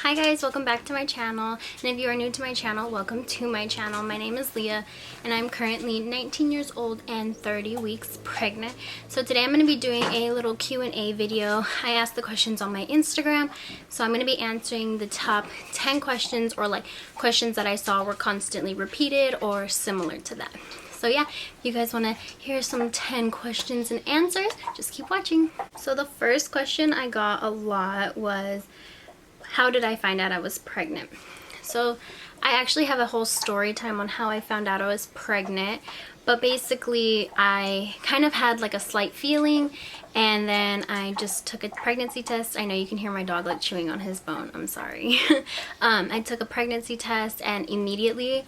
Hi guys, welcome back to my channel, and if you are new to my channel, welcome to my channel. My name is Leah and I'm currently 19 years old and 30 weeks pregnant. So today I'm going to be doing a little Q&A video. I asked the questions on my Instagram, so I'm going to be answering the top 10 questions, or like questions that I saw were constantly repeated or similar to that. So yeah, if you guys want to hear some 10 questions and answers, just keep watching. So the first question I got a lot was, how did I find out I was pregnant? So I actually have a whole story time on how I found out I was pregnant, but basically I kind of had like a slight feeling, and then I just took a pregnancy test. I know you can hear my dog like chewing on his bone, I'm sorry. I took a pregnancy test and immediately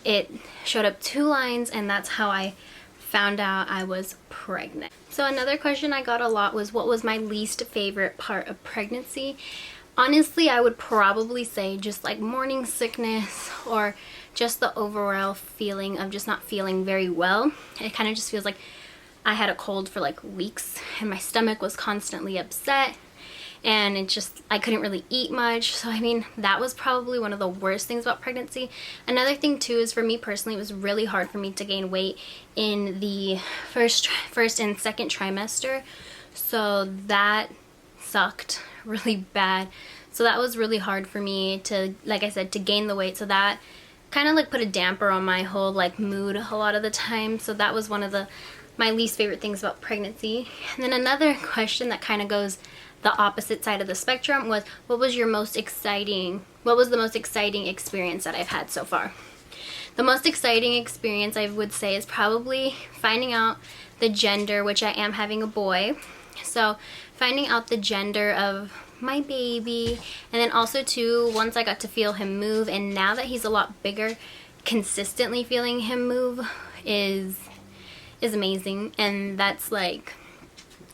it showed up 2 lines, and that's how I found out I was pregnant. So another question I got a lot was, what was my least favorite part of pregnancy? Honestly, I would probably say just like morning sickness, or just the overall feeling of just not feeling very well. It kind of just feels like I had a cold for like weeks and my stomach was constantly upset, and I couldn't really eat much. So I mean, that was probably one of the worst things about pregnancy. Another thing too is, for me personally, it was really hard for me to gain weight in the first and second trimester. So that sucked really bad. So that was really hard for me to, like I said, to gain the weight. So that kind of like put a damper on my whole like mood a lot of the time. So that was one of my least favorite things about pregnancy. And then another question that kind of goes the opposite side of the spectrum was, what was the most exciting experience that I've had so far? The most exciting experience, I would say, is probably finding out the gender, which I am having a boy. So finding out the gender of my baby, and then also too, once I got to feel him move, and now that he's a lot bigger, consistently feeling him move is amazing. And that's like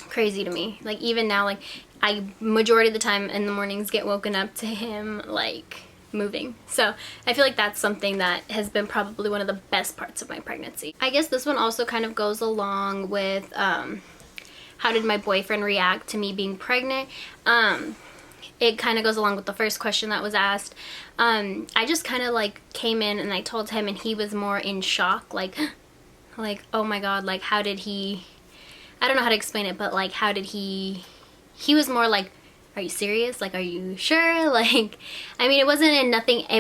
crazy to me. Like even now, like I majority of the time in the mornings get woken up to him like moving. So I feel like that's something that has been probably one of the best parts of my pregnancy. I guess this one also kind of goes along with how did my boyfriend react to me being pregnant? It kind of goes along with the first question that was asked. I just kind of like came in and I told him, and he was more in shock, like oh my god, like how did he, I don't know how to explain it, but like how did he was more like, are you serious? Like, are you sure? Like, I mean, it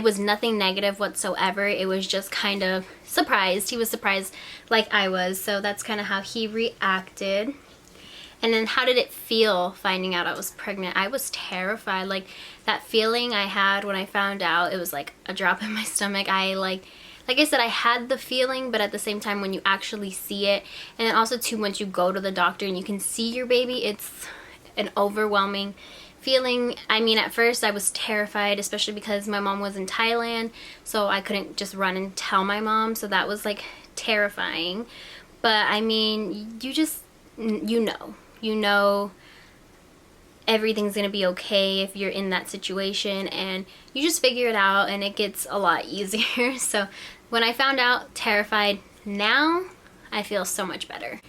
was nothing negative whatsoever. It was just kind of surprised. He was surprised like I was. So that's kind of how he reacted. And then how did it feel finding out I was pregnant? I was terrified. Like that feeling I had when I found out, it was like a drop in my stomach. Like I said, I had the feeling, but at the same time, when you actually see it, and then also too, once you go to the doctor and you can see your baby, it's an overwhelming feeling. I mean, at first I was terrified, especially because my mom was in Thailand, so I couldn't just run and tell my mom. So that was like terrifying. But I mean, you know everything's gonna be okay if you're in that situation, and you just figure it out, and it gets a lot easier. So when I found out, terrified. Now I feel so much better.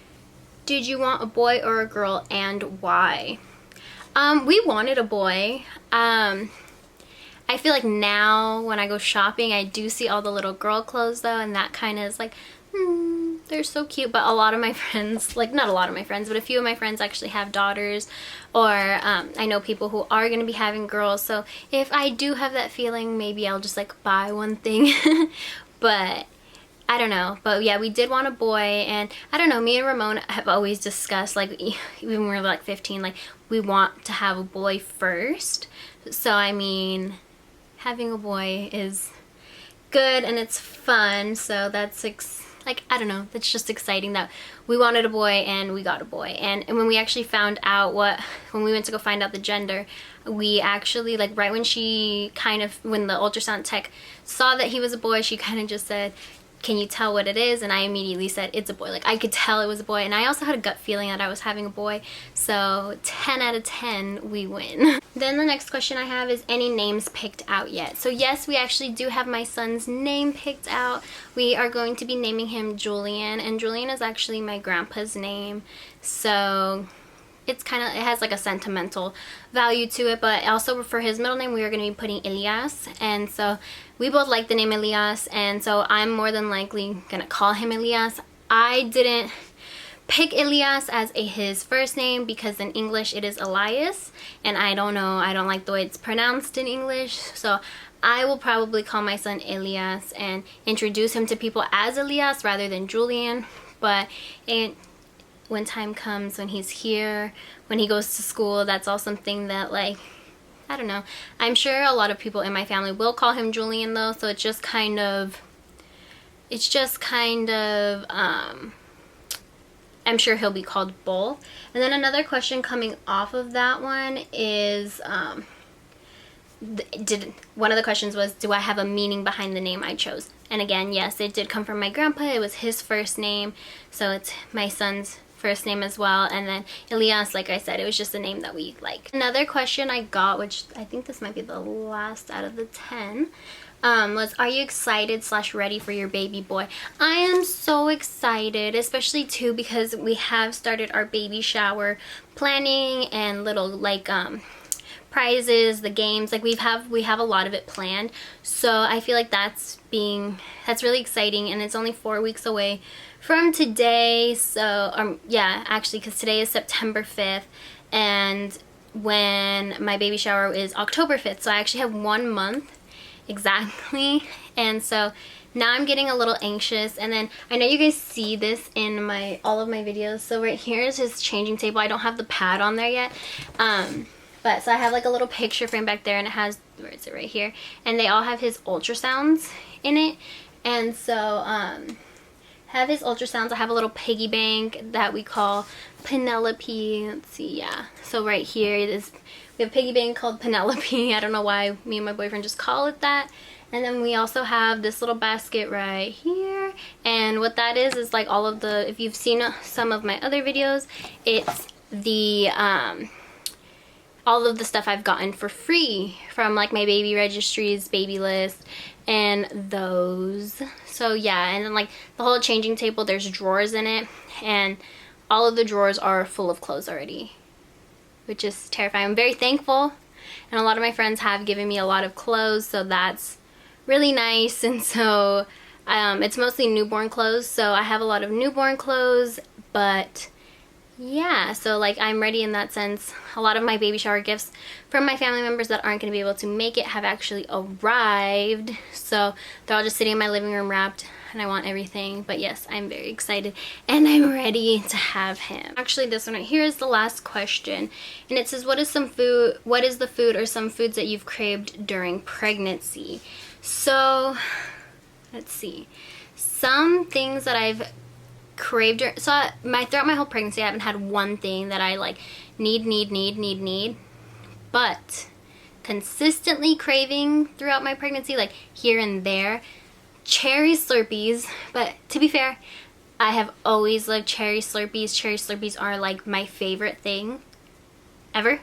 Did you want a boy or a girl, and why? We wanted a boy. I feel like now when I go shopping, I do see all the little girl clothes though, and that kind of is like, they're so cute. But a lot of my friends, like not a lot of my friends, but a few of my friends actually have daughters, or I know people who are going to be having girls. So if I do have that feeling, maybe I'll just like buy one thing. But I don't know. But yeah, we did want a boy, and I don't know, me and Ramon have always discussed, like even when we were like 15, like we want to have a boy first. So I mean, having a boy is good and it's fun. So that's like, I don't know, that's just exciting that we wanted a boy and we got a boy. And when we actually found out when we went to go find out the gender, we actually, like right when when the ultrasound tech saw that he was a boy, she kind of just said, can you tell what it is? And I immediately said, it's a boy. Like I could tell it was a boy, and I also had a gut feeling that I was having a boy. So 10 out of 10, we win. Then the next question I have is, any names picked out yet? So yes, we actually do have my son's name picked out. We are going to be naming him Julian, and Julian is actually my grandpa's name. So it's kind of, it has like a sentimental value to it. But also for his middle name, we are going to be putting Elias, and so we both like the name Elias, and so I'm more than likely going to call him Elias. I didn't pick Elias as his first name because in English it is Elias, and I don't know, I don't like the way it's pronounced in English, so I will probably call my son Elias and introduce him to people as Elias rather than Julian. But when time comes, when he's here, when he goes to school, that's all something that, like, I don't know. I'm sure a lot of people in my family will call him Julian though, so it's just kind of I'm sure he'll be called Bull. And then another question coming off of that one is, one of the questions was, do I have a meaning behind the name I chose? And again, yes, it did come from my grandpa. It was his first name, so it's my son's first name as well. And then Elias, like I said, it was just a name that we like. Another question I got, which I think this might be the last out of the 10, was, are you excited / ready for your baby boy? I am so excited, especially too because we have started our baby shower planning and little like prizes, the games, like we have a lot of it planned. So I feel like that's really exciting, and it's only 4 weeks away from today. So yeah, actually, because today is September 5th and when my baby shower is October 5th, so I actually have 1 month exactly. And so now I'm getting a little anxious. And then I know you guys see this in all of my videos, so right here is his changing table. I don't have the pad on there yet, but so I have like a little picture frame back there, and it has, where is it, right here, and they all have his ultrasounds in it. And so have his ultrasounds. I have a little piggy bank that we call Penelope. Let's see, yeah, so right here we have a piggy bank called Penelope. I don't know why me and my boyfriend just call it that. And then we also have this little basket right here, and what that is like all of the, if you've seen some of my other videos, it's the all of the stuff I've gotten for free from like my baby registries, baby list, and those. So yeah, and then like the whole changing table, there's drawers in it, and all of the drawers are full of clothes already, which is terrifying. I'm very thankful, and a lot of my friends have given me a lot of clothes, so that's really nice. And so it's mostly newborn clothes, so I have a lot of newborn clothes. But yeah, so like I'm ready in that sense. A lot of my baby shower gifts from my family members that aren't going to be able to make it have actually arrived, so they're all just sitting in my living room wrapped, and I want everything. But yes, I'm very excited and I'm ready to have him. Actually, this one right here is the last question, and it says, what is the food or some foods that you've craved during pregnancy? So let's see, some things that I've craved, throughout my whole pregnancy I haven't had one thing that I like need, but consistently craving throughout my pregnancy, like here and there, cherry Slurpees. But to be fair, I have always loved cherry Slurpees. Cherry Slurpees are like my favorite thing ever.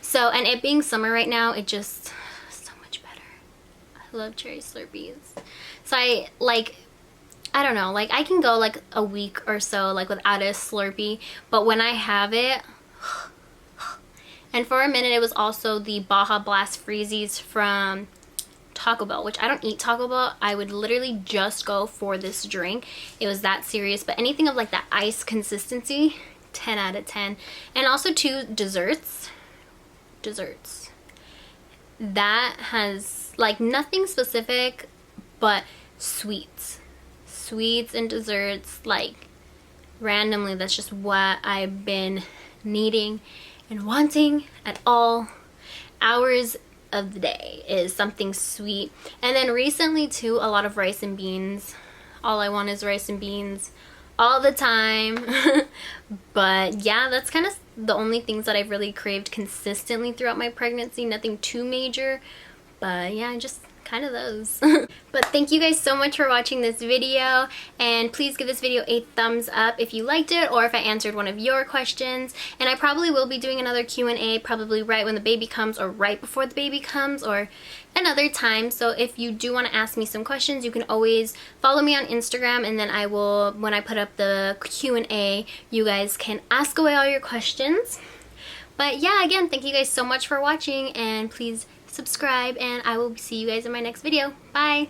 So, and it being summer right now, it just so much better. I love cherry Slurpees. So I don't know, like I can go like a week or so like without a Slurpee, but when I have it, and for a minute it was also the Baja Blast Freezies from Taco Bell, which I don't eat Taco Bell. I would literally just go for this drink. It was that serious. But anything of like that ice consistency, 10 out of 10. And also too, desserts. That has like nothing specific, but sweets and desserts, like randomly, that's just what I've been needing and wanting at all hours of the day, is something sweet. And then recently too, a lot of rice and beans. All I want is rice and beans all the time. But yeah, that's kind of the only things that I've really craved consistently throughout my pregnancy. Nothing too major, but yeah, kind of those. But thank you guys so much for watching this video, and please give this video a thumbs up if you liked it or if I answered one of your questions. And I probably will be doing another Q&A probably right when the baby comes or right before the baby comes or another time. So if you do want to ask me some questions, you can always follow me on Instagram, and then I will, when I put up the Q&A, you guys can ask away all your questions. But yeah, again, thank you guys so much for watching, and please subscribe, and I will see you guys in my next video. Bye!